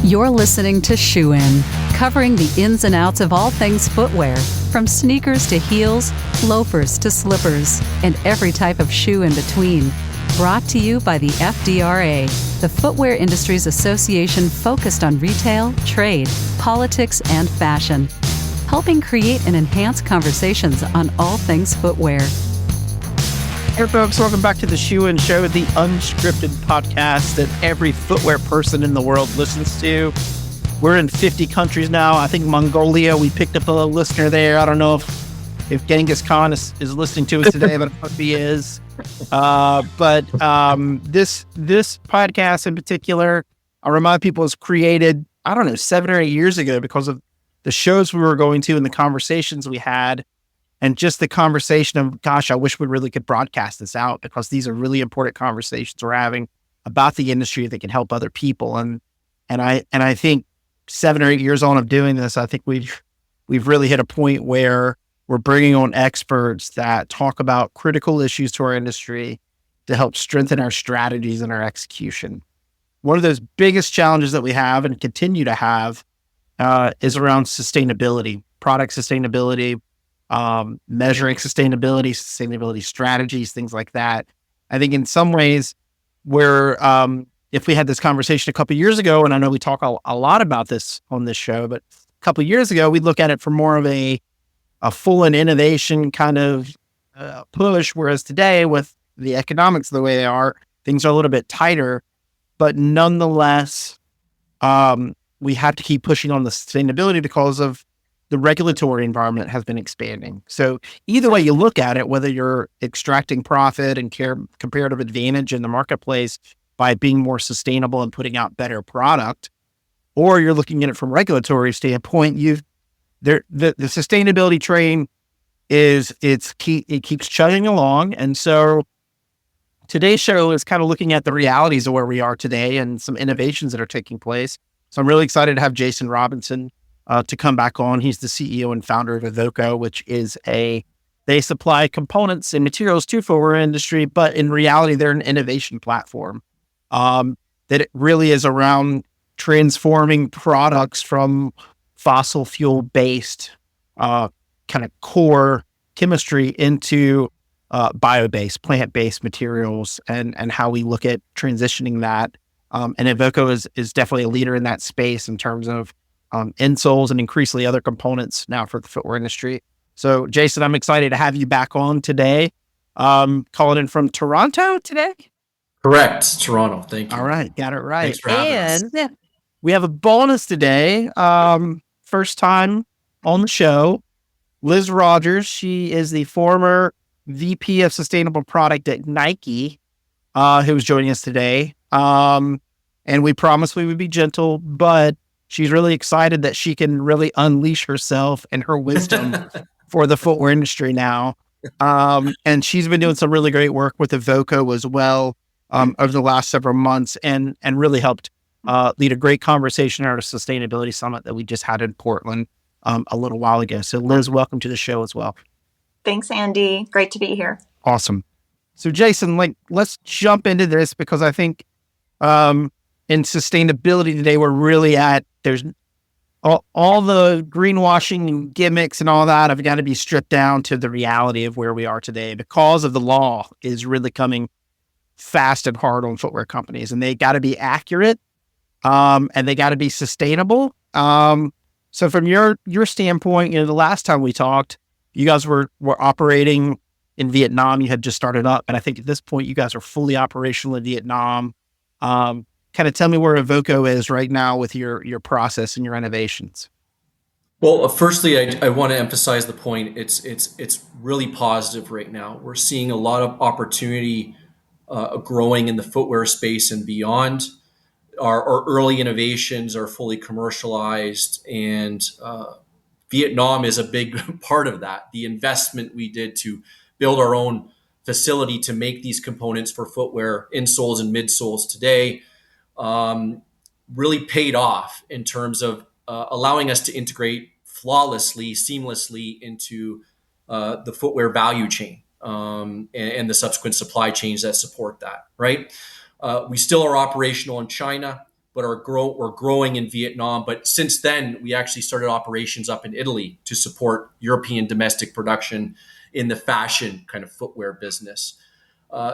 You're listening to Shoe In, covering the ins and outs of all things footwear, from sneakers to heels, loafers to slippers, and every type of shoe in between. Brought to you by the FDRA, the Footwear Industries Association focused on retail, trade, politics, and fashion, helping create and enhance conversations on all things footwear. Hey folks, welcome back to the Shoe In Show, the unscripted podcast that every footwear person in the world listens to. We're in 50 countries now. I think Mongolia, we picked up a listener there. I don't know if Genghis Khan is listening to us today, but I hope he is. This podcast in particular, I'll remind people, was created, 7 or 8 years ago because of the shows we were going to and the conversations we had. And just the conversation of, gosh, I wish we really could broadcast this out because these are really important conversations we're having about the industry that can help other people. And I think 7 or 8 years on of doing this, I think we've really hit a point where we're bringing on experts that talk about critical issues to our industry to help strengthen our strategies and our execution. One of those biggest challenges that we have and continue to have is around sustainability, product sustainability, measuring sustainability strategies, things like that. I think in some ways where, if we had this conversation a couple of years ago, and I know we talk a lot about this on this show, but a couple of years ago, we'd look at it from more of a full and innovation kind of push. Whereas today with the economics the way they are, things are a little bit tighter, but nonetheless, we have to keep pushing on the sustainability because of the regulatory environment has been expanding. So either way you look at it, whether you're extracting profit and comparative advantage in the marketplace by being more sustainable and putting out better product, or you're looking at it from a regulatory standpoint, the sustainability train it keeps chugging along. And so today's show is kind of looking at the realities of where we are today and some innovations that are taking place. So I'm really excited to have Jason Robinson to come back on. He's the CEO and founder of Evoco, which is they supply components and materials to footwear industry, but in reality, they're an innovation platform that it really is around transforming products from fossil fuel based kind of core chemistry into bio-based, plant-based materials and how we look at transitioning that. And Evoco is definitely a leader in that space in terms of insoles and increasingly other components now for the footwear industry. So Jason, I'm excited to have you back on today. Calling in from Toronto today? Correct. Toronto. Thank you. All right. Got it right. Thanks for having us. And we have a bonus today. First time on the show, Liz Rogers. She is the former VP of Sustainable Product at Nike, who's joining us today. And we promised we would be gentle, but she's really excited that she can really unleash herself and her wisdom for the footwear industry now. And she's been doing some really great work with Evoco as well over the last several months and really helped lead a great conversation at our sustainability summit that we just had in Portland a little while ago. So Liz, welcome to the show as well. Thanks, Andy. Great to be here. Awesome. So Jason, let's jump into this because I think in sustainability today, we're really there's all the greenwashing and gimmicks and all that have got to be stripped down to the reality of where we are today because of the law is really coming fast and hard on footwear companies, and they got to be accurate and they got to be sustainable. So from your standpoint, the last time we talked, you guys were operating in Vietnam. You had just started up, and I think at this point you guys are fully operational in Vietnam. Kind of tell me where Evoco is right now with your process and your innovations. Well, firstly, I want to emphasize the point. It's really positive right now. We're seeing a lot of opportunity growing in the footwear space and beyond. Our early innovations are fully commercialized, and Vietnam is a big part of that. The investment we did to build our own facility to make these components for footwear, insoles and midsoles today, really paid off in terms of allowing us to integrate flawlessly, seamlessly into the footwear value chain and the subsequent supply chains that support that, right? We still are operational in China, but we're growing in Vietnam. But since then, we actually started operations up in Italy to support European domestic production in the fashion kind of footwear business.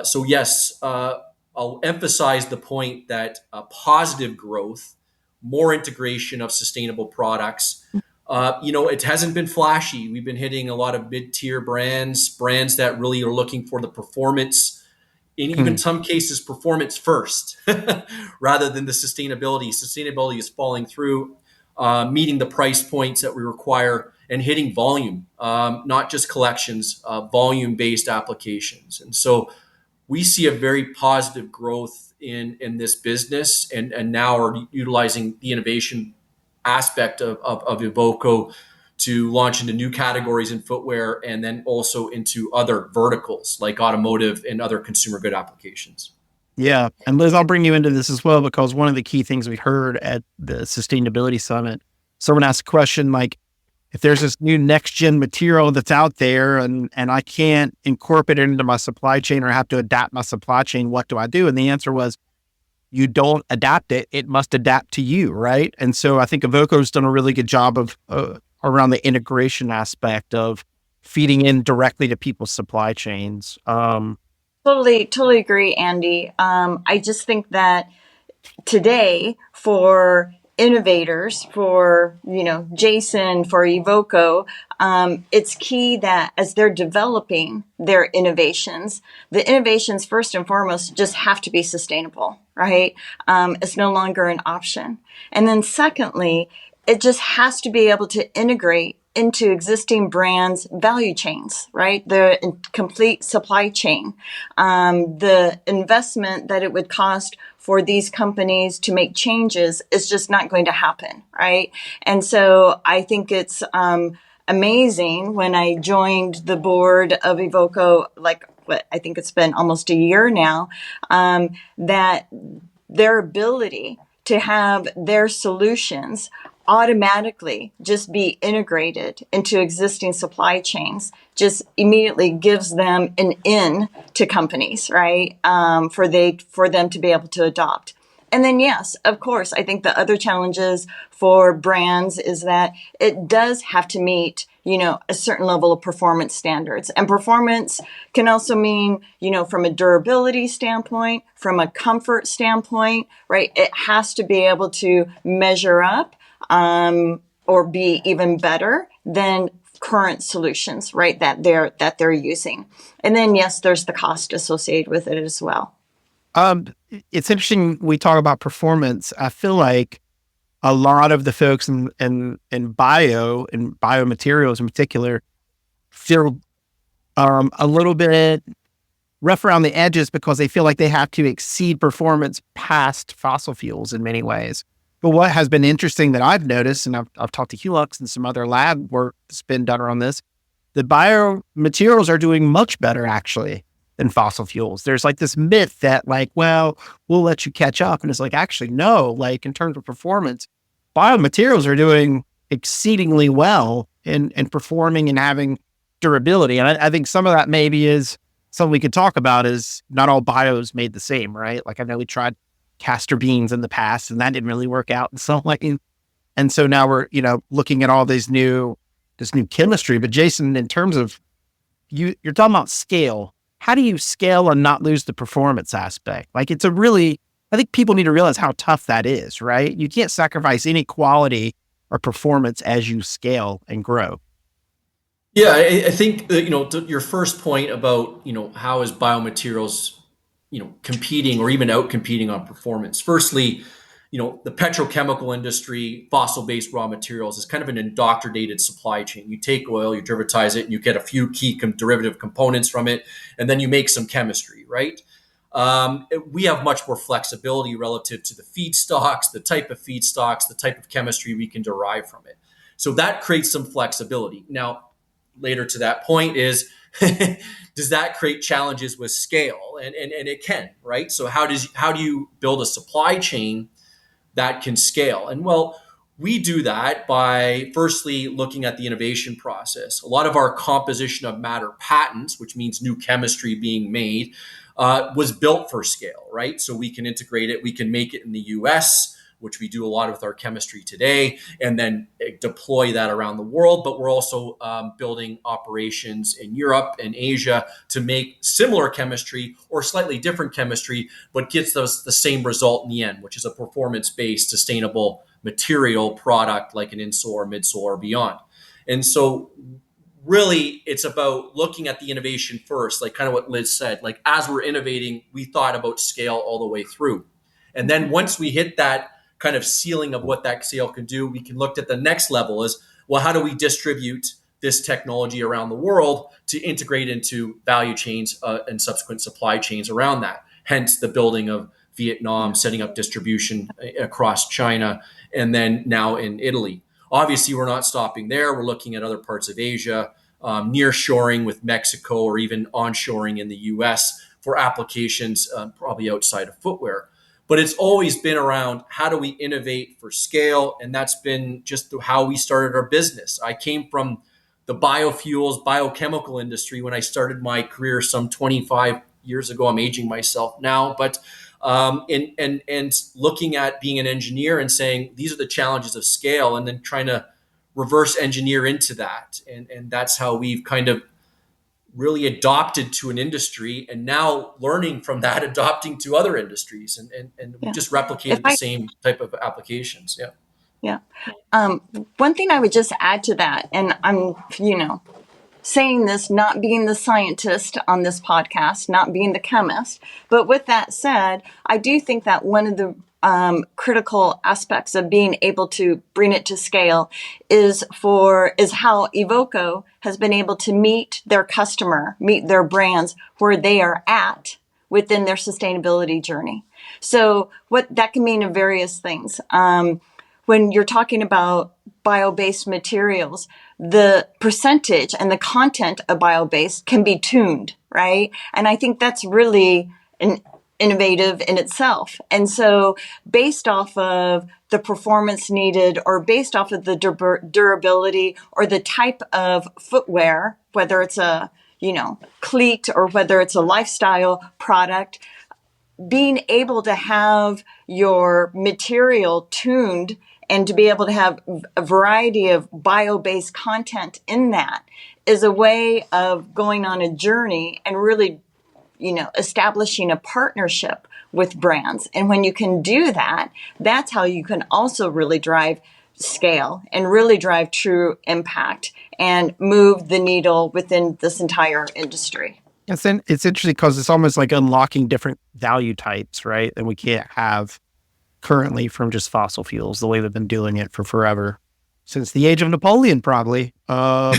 So yes, I'll emphasize the point that positive growth, more integration of sustainable products. It hasn't been flashy. We've been hitting a lot of mid-tier brands that really are looking for the performance, in even some cases, performance first, rather than the sustainability. Sustainability is falling through, meeting the price points that we require, and hitting volume, not just collections, volume-based applications. And so we see a very positive growth in this business, and now are utilizing the innovation aspect of Evoco to launch into new categories in footwear, and then also into other verticals like automotive and other consumer good applications. Yeah. And Liz, I'll bring you into this as well, because one of the key things we heard at the Sustainability Summit, someone asked a question like, if there's this new next gen material that's out there and I can't incorporate it into my supply chain or have to adapt my supply chain, what do I do? And the answer was, you don't adapt it. It must adapt to you, right? And so I think Evoco's done a really good job of around the integration aspect of feeding in directly to people's supply chains. Totally agree, Andy. I just think that today, for innovators, for Jason, for Evoco, it's key that as they're developing their innovations, the innovations first and foremost just have to be sustainable, right? It's no longer an option. And then secondly, it just has to be able to integrate into existing brands' value chains, right? The complete supply chain. The investment that it would cost for these companies to make changes is just not going to happen, right? And so I think it's amazing when I joined the board of Evoco, I think it's been almost a year now, that their ability to have their solutions automatically just be integrated into existing supply chains just immediately gives them an in to companies, right? For them to be able to adopt. And then, yes, of course, I think the other challenges for brands is that it does have to meet, a certain level of performance standards. And performance can also mean, from a durability standpoint, from a comfort standpoint, right? It has to be able to measure up or be even better than current solutions, right? That they're using. And then, yes, there's the cost associated with it as well. It's interesting we talk about performance. I feel like a lot of the folks in biomaterials in particular feel a little bit rough around the edges because they feel like they have to exceed performance past fossil fuels in many ways. But what has been interesting that I've noticed, and I've talked to Hulux and some other lab work that's been done around this, the biomaterials are doing much better actually than fossil fuels. There's like this myth that we'll let you catch up. And it's like, actually, no, in terms of performance, biomaterials are doing exceedingly well in performing and having durability. And I think some of that maybe is something we could talk about is not all bios made the same, right? I know we tried castor beans in the past and that didn't really work out. And so now we're, looking at all this new chemistry. But Jason, in terms of you're talking about scale, how do you scale and not lose the performance aspect? I think people need to realize how tough that is, right? You can't sacrifice any quality or performance as you scale and grow. Yeah, I think that, to your first point about, how is biomaterials, competing or even out competing on performance. Firstly, the petrochemical industry, fossil-based raw materials is kind of an indoctrinated supply chain. You take oil, you derivatize it, and you get a few key derivative components from it, and then you make some chemistry, right? We have much more flexibility relative to the feedstocks, the type of chemistry we can derive from it. So that creates some flexibility. Now, later to that point is, does that create challenges with scale? And it can, right? So how do you build a supply chain that can scale? And well, we do that by firstly looking at the innovation process. A lot of our composition of matter patents, which means new chemistry being made, was built for scale, right? So we can integrate it. We can make it in the US which we do a lot with our chemistry today, and then deploy that around the world. But we're also building operations in Europe and Asia to make similar chemistry or slightly different chemistry, but gets us the same result in the end, which is a performance-based, sustainable material product like an insole or midsole or beyond. And so really it's about looking at the innovation first, like kind of what Liz said. Like as we're innovating, we thought about scale all the way through. And then once we hit that kind of ceiling of what that scale can do, we can look at the next level is, well, how do we distribute this technology around the world to integrate into value chains and subsequent supply chains around that? Hence the building of Vietnam, setting up distribution across China, and then now in Italy. Obviously, we're not stopping there. We're looking at other parts of Asia, near-shoring with Mexico, or even onshoring in the US for applications probably outside of footwear. But it's always been around how do we innovate for scale, and that's been just how we started our business. I came from the biofuels, biochemical industry when I started my career some 25 years ago. I'm aging myself now, but and looking at being an engineer and saying these are the challenges of scale, and then trying to reverse engineer into that, and that's how we've kind of really adopted to an industry, and now learning from that, adopting to other industries, and we just replicated the same type of applications. Yeah. One thing I would just add to that, and I'm, saying this, not being the scientist on this podcast, not being the chemist, but with that said, I do think that one of the critical aspects of being able to bring it to scale is how Evoco has been able to meet their customer, meet their brands where they are at within their sustainability journey. So what that can mean of various things. When you're talking about bio-based materials, the percentage and the content of bio-based can be tuned, right? And I think that's really innovative in itself. And so based off of the performance needed, or based off of the durability or the type of footwear, whether it's a, cleat or whether it's a lifestyle product, being able to have your material tuned and to be able to have a variety of bio-based content in that is a way of going on a journey and really, establishing a partnership with brands. And when you can do that, that's how you can also really drive scale and really drive true impact and move the needle within this entire industry. It's interesting because it's almost like unlocking different value types, right? That we can't have currently from just fossil fuels, the way they've been doing it for forever, since the age of Napoleon, probably. I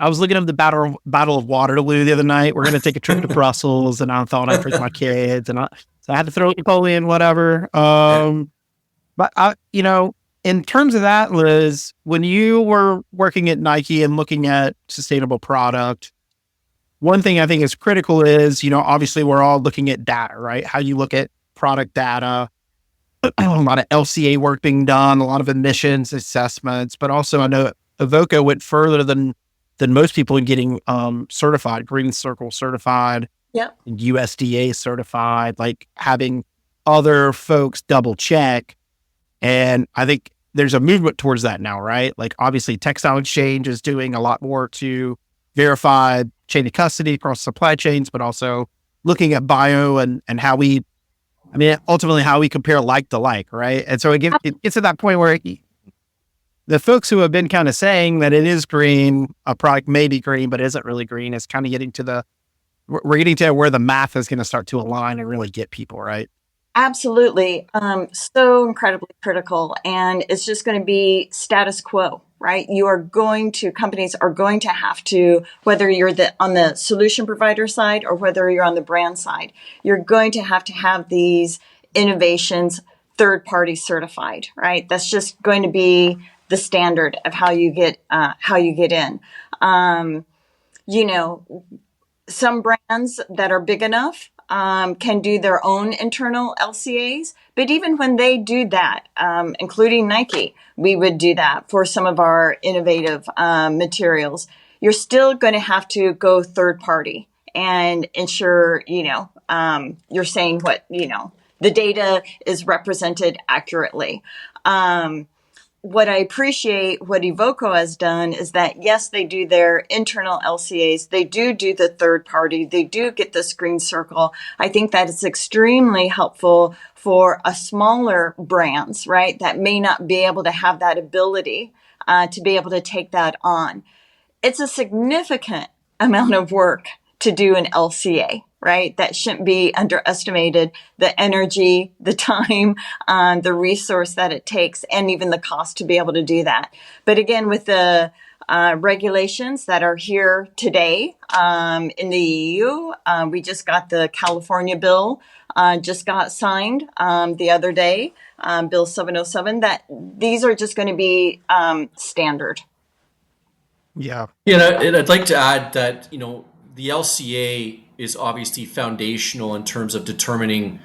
was looking at the Battle of Waterloo the other night. We're going to take a trip to Brussels, and I thought I'd bring my kids, so I had to throw Napoleon, whatever. But in terms of that, Liz, when you were working at Nike and looking at sustainable product, one thing I think is critical is, obviously we're all looking at data, right? How you look at product data, a lot of LCA work being done, a lot of emissions assessments, but also I know Evoco went further than most people in getting certified, Green Circle certified, USDA certified, like having other folks double check. And I think there's a movement towards that now, right? Like obviously Textile Exchange is doing a lot more to verify chain of custody across supply chains, but also looking at bio and how ultimately how we compare like to like, right? And so it gets to that point where the folks who have been kind of saying that it is green, a product may be green, but isn't really green, is kind of we're getting to where the math is going to start to align and really get people, right? Absolutely. So incredibly critical. And it's just going to be status quo, right? Companies are going to have to, whether you're on the solution provider side or whether you're on the brand side, you're going to have these innovations third-party certified, right? That's just going to be the standard of how you get in. Some brands that are big enough can do their own internal LCAs. But even when they do that, including Nike, we would do that for some of our innovative materials. You're still going to have to go third party and ensure, you're saying what, the data is represented accurately. What I appreciate what Evoco has done is that, yes, they do their internal LCAs. They do the third party. They do get the screen circle. I think that it's extremely helpful for a smaller brands, right? That may not be able to have that ability to be able to take that on. It's a significant amount of work to do an LCA, right? That shouldn't be underestimated. The energy, the time, the resource that it takes, and even the cost to be able to do that. But again, with the regulations that are here today in the EU, we just got the California bill, just got signed the other day, Bill 707, that these are just going to be standard. Yeah. Yeah, and I'd like to add that, the LCA is obviously foundational in terms of determining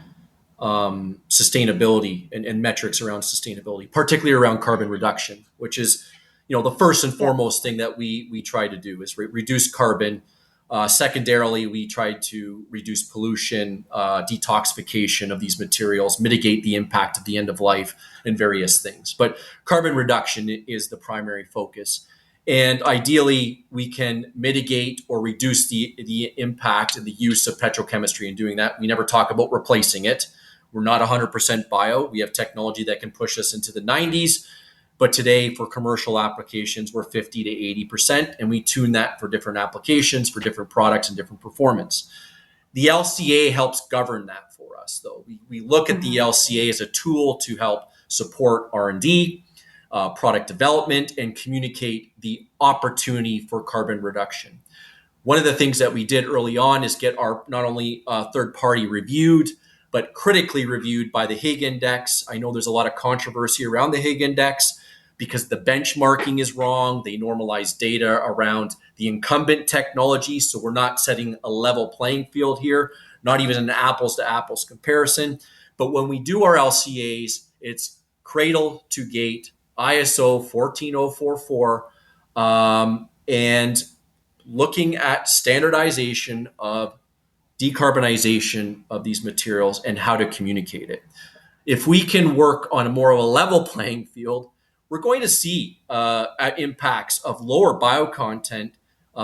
sustainability and metrics around sustainability, particularly around carbon reduction, which is, the first and foremost thing that we try to do is reduce carbon. Secondarily, we try to reduce pollution, detoxification of these materials, mitigate the impact of the end of life, and various things. But carbon reduction is the primary focus. And ideally, we can mitigate or reduce the impact and the use of petrochemistry in doing that. We never talk about replacing it. We're not 100% bio. We have technology that can push us into the 90s. But today, for commercial applications, we're 50 to 80%. And we tune that for different applications, for different products and different performance. The LCA helps govern that for us, though. We look at the LCA as a tool to help support R&D, product development, and communicate the opportunity for carbon reduction. One of the things that we did early on is get our not only third party reviewed, but critically reviewed by the Higg Index. I know there's a lot of controversy around the Higg Index because the benchmarking is wrong. They normalize data around the incumbent technology, so we're not setting a level playing field here, not even an apples to apples comparison. But when we do our LCAs, it's cradle to gate, ISO 14044, and looking at standardization of decarbonization of these materials and how to communicate it. If we can work on a more of a level playing field, we're going to see impacts of lower bio content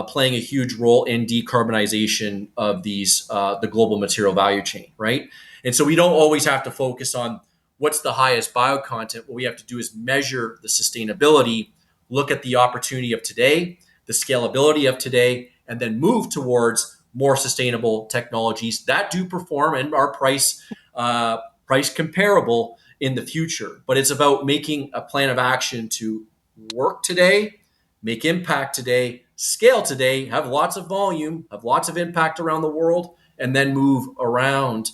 playing a huge role in decarbonization of these the global material value chain, right? And so we don't always have to focus on what's the highest bio content. What we have to do is measure the sustainability, look at the opportunity of today, the scalability of today, and then move towards more sustainable technologies that do perform and are price comparable in the future. But it's about making a plan of action to work today, make impact today, scale today, have lots of volume, have lots of impact around the world, and then move around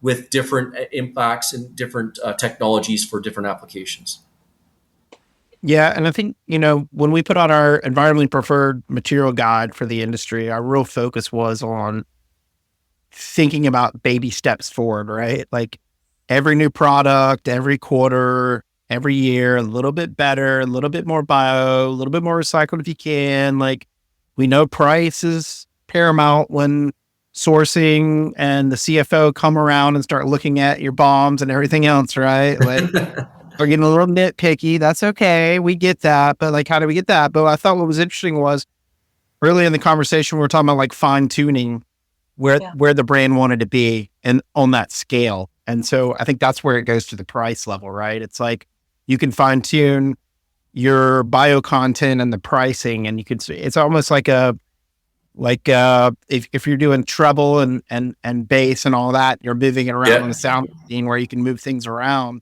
with different impacts and different technologies for different applications. Yeah. And I think, when we put out our environmentally preferred material guide for the industry, our real focus was on thinking about baby steps forward, right? Like every new product, every quarter, every year, a little bit better, a little bit more bio, a little bit more recycled if you can. Like we know price is paramount when sourcing and the CFO come around and start looking at your bombs and everything else, right? Like we're getting a little nitpicky. That's okay. We get that. But like, how do we get that? But I thought what was interesting was early in the conversation, we were talking about like fine tuning where the brand wanted to be and on that scale. And so I think that's where it goes to the price level, right? It's like you can fine tune your bio content and the pricing, and you could, it's almost like if you're doing treble and bass and all that, you're moving it around on the sound machine where you can move things around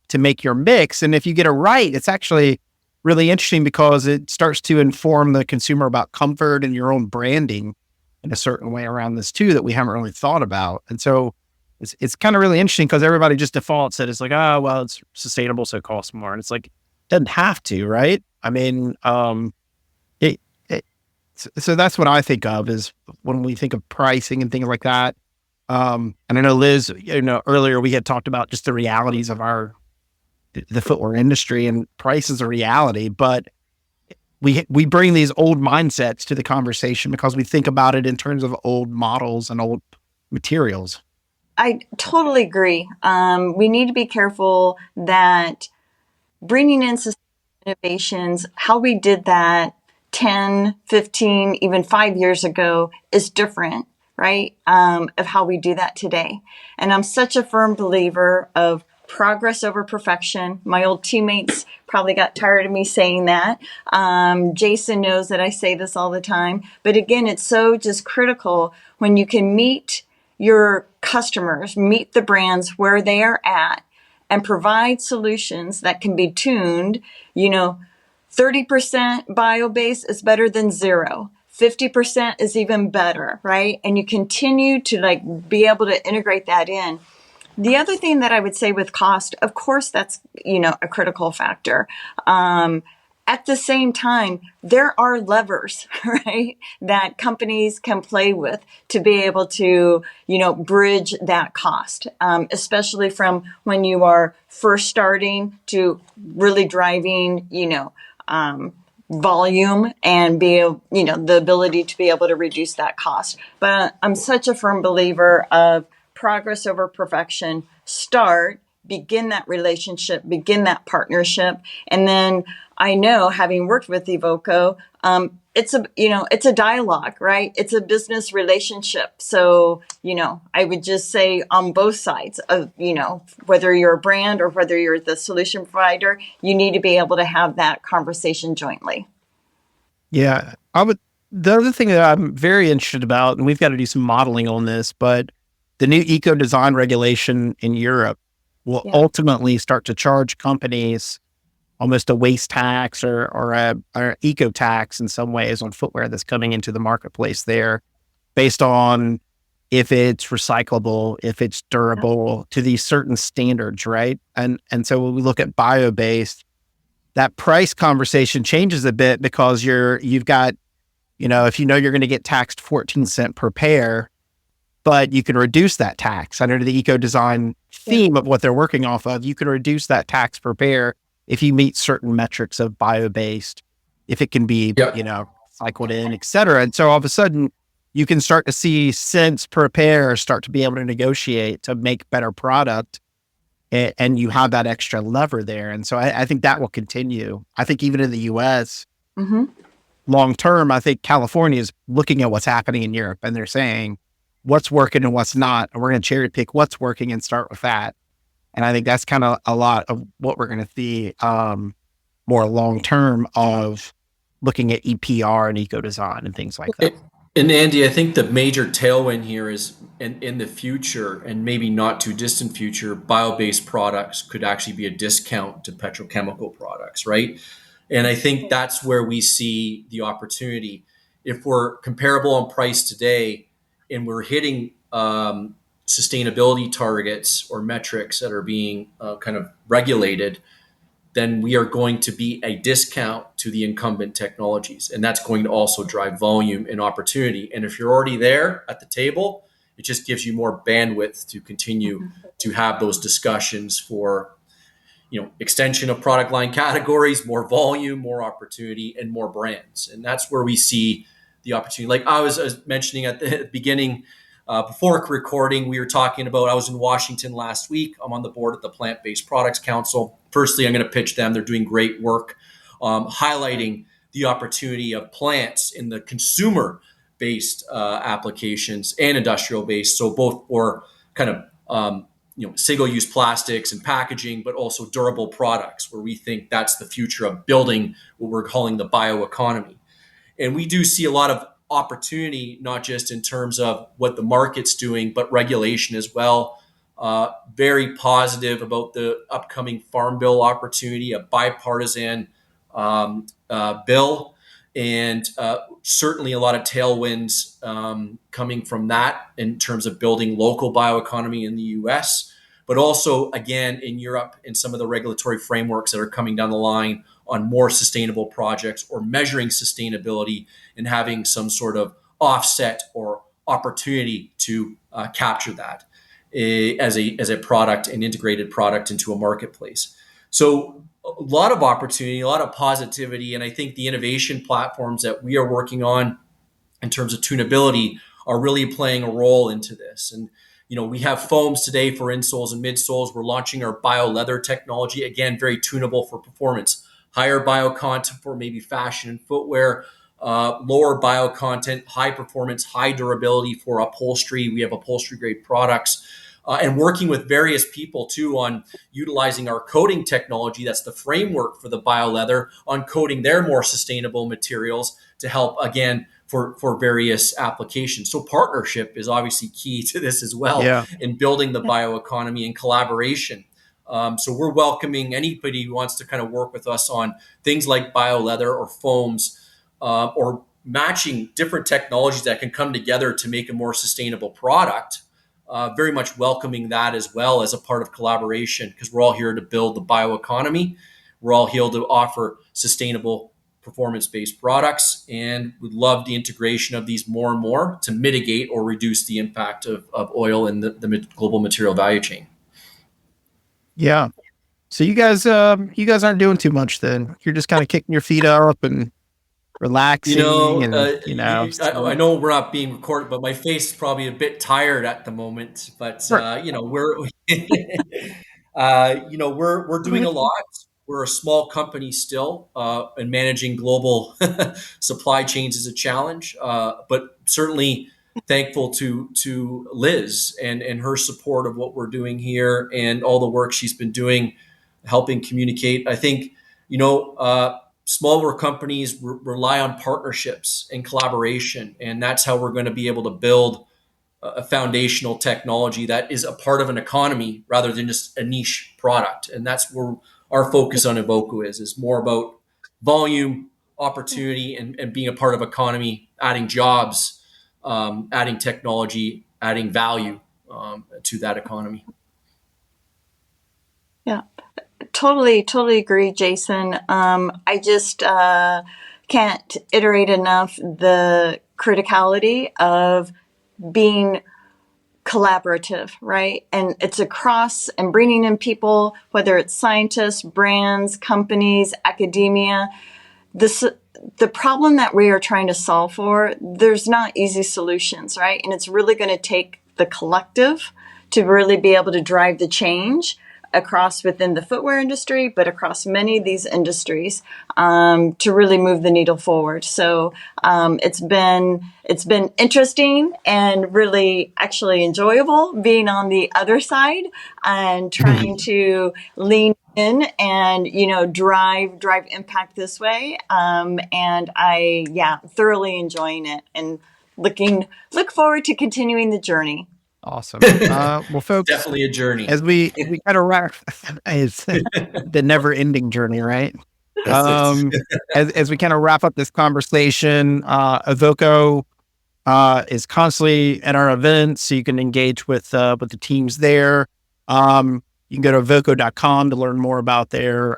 to make your mix. And if you get it right, it's actually really interesting because it starts to inform the consumer about comfort and your own branding in a certain way around this too, that we haven't really thought about. And so it's kind of really interesting because everybody just defaults that it's like, oh, well, it's sustainable, so it costs more. And it's like, it doesn't have to, right? I mean, so that's what I think of is when we think of pricing and things like that. And I know Liz, earlier we had talked about just the realities of the footwear industry, and price is a reality, but we bring these old mindsets to the conversation because we think about it in terms of old models and old materials. I totally agree. We need to be careful that bringing in sustainable innovations, how we did that 10, 15, even 5 years ago is different, right? Of how we do that today. And I'm such a firm believer of progress over perfection. My old teammates probably got tired of me saying that. Jason knows that I say this all the time. But again, it's so just critical when you can meet your customers, meet the brands where they are at, and provide solutions that can be tuned. 30% bio-based is better than zero. 50% is even better, right? And you continue to be able to integrate that in. The other thing that I would say with cost, of course, that's, a critical factor. At the same time, there are levers, right, that companies can play with to be able to, bridge that cost, especially from when you are first starting to really driving, volume and the ability to be able to reduce that cost. But I'm such a firm believer of progress over perfection. Begin that relationship, begin that partnership. And then I know, having worked with Evoco, it's a dialogue, right? It's a business relationship. So, I would just say on both sides of, whether you're a brand or whether you're the solution provider, you need to be able to have that conversation jointly. Yeah. The other thing that I'm very interested about, and we've got to do some modeling on this, but the new eco design regulation in Europe will ultimately start to charge companies almost a waste tax or a eco tax in some ways on footwear that's coming into the marketplace there, based on if it's recyclable, if it's durable, to these certain standards, right? And so when we look at bio-based, that price conversation changes a bit, because you've got, if you're going to get taxed 14 cents per pair, but you can reduce that tax under the eco design theme of what they're working off of. You can reduce that tax per pair if you meet certain metrics of bio-based, if it can be, cycled in, et cetera. And so all of a sudden you can start to see cents per pair start to be able to negotiate to make better product. And you have that extra lever there. And so I think that will continue. I think even in the US, long term, I think California is looking at what's happening in Europe, and they're saying what's working and what's not. And we're going to cherry pick what's working and start with that. And I think that's kind of a lot of what we're going to see more long term of looking at EPR and eco design and things like that. And Andy, I think the major tailwind here is in the future, and maybe not too distant future, bio-based products could actually be a discount to petrochemical products, right? And I think that's where we see the opportunity. If we're comparable on price today and we're hitting sustainability targets or metrics that are being kind of regulated, then we are going to be a discount to the incumbent technologies. And that's going to also drive volume and opportunity. And if you're already there at the table, it just gives you more bandwidth to continue to have those discussions for, extension of product line categories, more volume, more opportunity, and more brands. And that's where we see the opportunity. Like I was mentioning at the beginning, before recording, we were talking about, I was in Washington last week. I'm on the board of the Plant-Based Products Council. Firstly, I'm going to pitch them. They're doing great work, highlighting the opportunity of plants in the consumer-based applications and industrial-based. So both for kind of, single-use plastics and packaging, but also durable products, where we think that's the future of building what we're calling the bioeconomy. And we do see a lot of opportunity, not just in terms of what the market's doing, but regulation as well. Very positive about the upcoming Farm Bill opportunity, a bipartisan bill, and certainly a lot of tailwinds coming from that in terms of building local bioeconomy in the US, but also, again, in Europe, in some of the regulatory frameworks that are coming down the line on more sustainable projects, or measuring sustainability and having some sort of offset or opportunity to capture that as a product, an integrated product into a marketplace. So a lot of opportunity, a lot of positivity. And I think the innovation platforms that we are working on in terms of tunability are really playing a role into this. And, We have foams today for insoles and midsoles. We're launching our bio leather technology, again, very tunable for performance, higher bio content for maybe fashion and footwear, lower bio content, high performance, high durability for upholstery. We have upholstery grade products. And working with various people too on utilizing our coating technology, that's the framework for the bio leather, on coating their more sustainable materials to help, again, for various applications. So partnership is obviously key to this as well, Yeah. in building the bioeconomy and collaboration. So we're welcoming anybody who wants to kind of work with us on things like bio leather or foams, or matching different technologies that can come together to make a more sustainable product. Very much welcoming that as well as a part of collaboration, because we're all here to build the bioeconomy. We're all here to offer sustainable performance-based products, and we love the integration of these more and more to mitigate or reduce the impact of oil in the global material value chain. Yeah. So you guys aren't doing too much then. You're just kind of kicking your feet up and relaxing I know we're not being recorded, but my face is probably a bit tired at the moment. But Sure. we're we're doing a lot. We're a small company still, and managing global supply chains is a challenge. But certainly thankful to Liz and her support of what we're doing here and all the work she's been doing, helping communicate. I think smaller companies rely on partnerships and collaboration, and that's how we're going to be able to build a foundational technology that is a part of an economy rather than just a niche product. And that's where our focus on Evoco is more about volume, opportunity, and being a part of economy, adding jobs, adding technology, adding value to that economy. Yeah. Totally agree, Jason. I just can't iterate enough the criticality of being collaborative, right? And it's across and bringing in people, whether it's scientists, brands, companies, academia. The problem that we are trying to solve for, there's not easy solutions, right? And it's really going to take the collective to really be able to drive the change across within the footwear industry, but across many of these industries, to really move the needle forward. So it's been interesting and really actually enjoyable being on the other side and trying to lean in and drive impact this way. And thoroughly enjoying it and look forward to continuing the journey. Awesome. Well, folks, Definitely a journey. as we kind of wrap, it's the never-ending journey, right? As we kind of wrap up this conversation, Evoco is constantly at our events, so you can engage with the teams there. You can go to evoco.com to learn more about their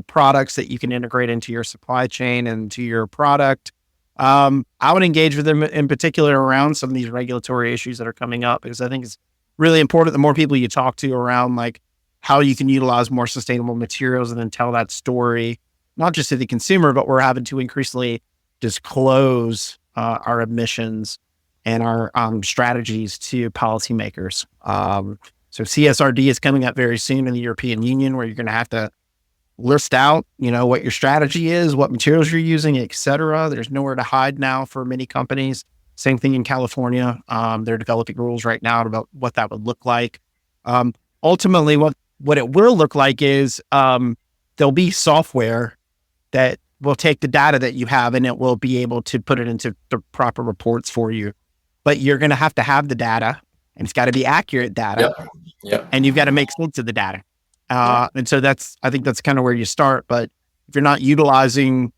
products that you can integrate into your supply chain and to your product. I would engage with them in particular around some of these regulatory issues that are coming up, because I think it's really important. The more people you talk to around like how you can utilize more sustainable materials and then tell that story, not just to the consumer, but we're having to increasingly disclose our emissions and our strategies to policymakers. So CSRD is coming up very soon in the European Union, where you're going to have to list out, what your strategy is, what materials you're using, et cetera. There's nowhere to hide now for many companies. Same thing in California. They're developing rules right now about what that would look like. Ultimately, what it will look like is there'll be software that will take the data that you have and it will be able to put it into the proper reports for you. But you're going to have the data, and it's got to be accurate data. Yep. And you've got to make sense of the data. And so I think that's kind of where you start. But if you're not utilizing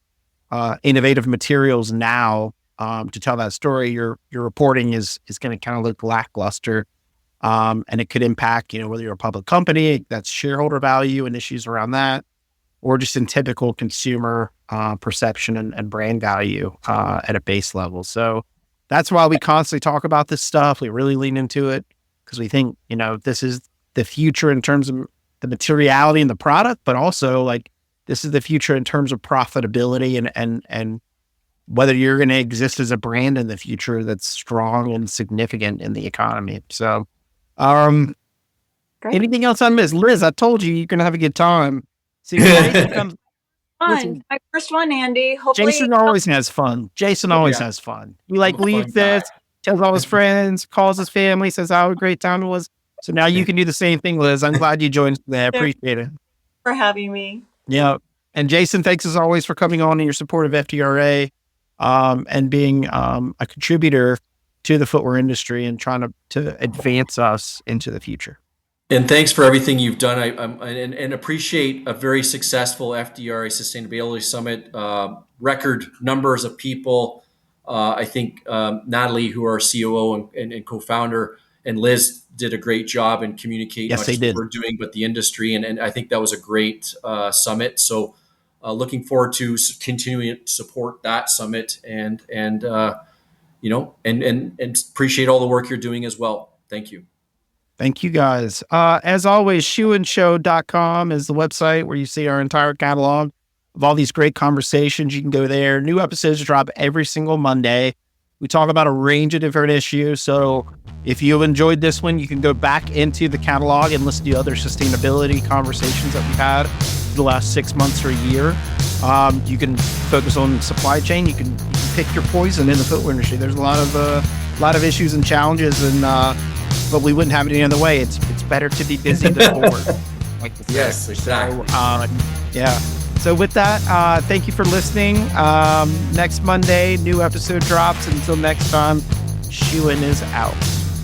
innovative materials now to tell that story, your reporting is going to kind of look lackluster. And it could impact, whether you're a public company, that's shareholder value and issues around that, or just in typical consumer perception and brand value at a base level. So that's why we constantly talk about this stuff. We really lean into it because we think, this is the future in terms of the materiality in the product, but also like this is the future in terms of profitability and whether you're going to exist as a brand in the future that's strong and significant in the economy. So Great. Anything else I missed? Liz, I told you you're going to have a good time. See, Jason comes, Fun. listen, My first one, Andy. Hopefully, Jason always has fun. Jason always has fun. He I'm a fun leaves guy. this, tells all his friends, calls his family, says how a great time it was. So now you can do the same thing, Liz. I'm glad you joined today. I appreciate it. for having me. Yeah. And Jason, thanks as always for coming on and your support of FDRA and being a contributor to the footwear industry and trying to advance us into the future. And thanks for everything you've done. And appreciate a very successful FDRA Sustainability Summit. Record numbers of people. I think Natalie, who are COO and co-founder, and Liz did a great job in communicating Yes, not they just did. what we're doing, but the industry. And I think that was a great summit. So looking forward to continuing to support that summit and appreciate all the work you're doing as well. Thank you. Thank you guys. As always, shoeandshow.com is the website where you see our entire catalog of all these great conversations. You can go there. New episodes drop every single Monday. We talk about a range of different issues. So if you've enjoyed this one, you can go back into the catalog and listen to other sustainability conversations that we've had for the last 6 months or a year. You can focus on supply chain. You can pick your poison in the footwear industry. There's a lot of issues and challenges, and but we wouldn't have it any other way. It's better to be busy than bored. Yes, exactly. Yeah. So with that, thank you for listening. Next Monday, new episode drops. Until next time, Shoe-In is out.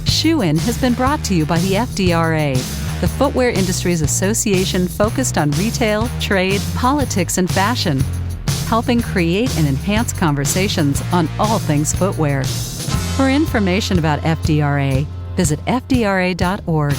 Shoe-In has been brought to you by the FDRA, the Footwear Industries Association focused on retail, trade, politics, and fashion, helping create and enhance conversations on all things footwear. For information about FDRA, visit fdra.org.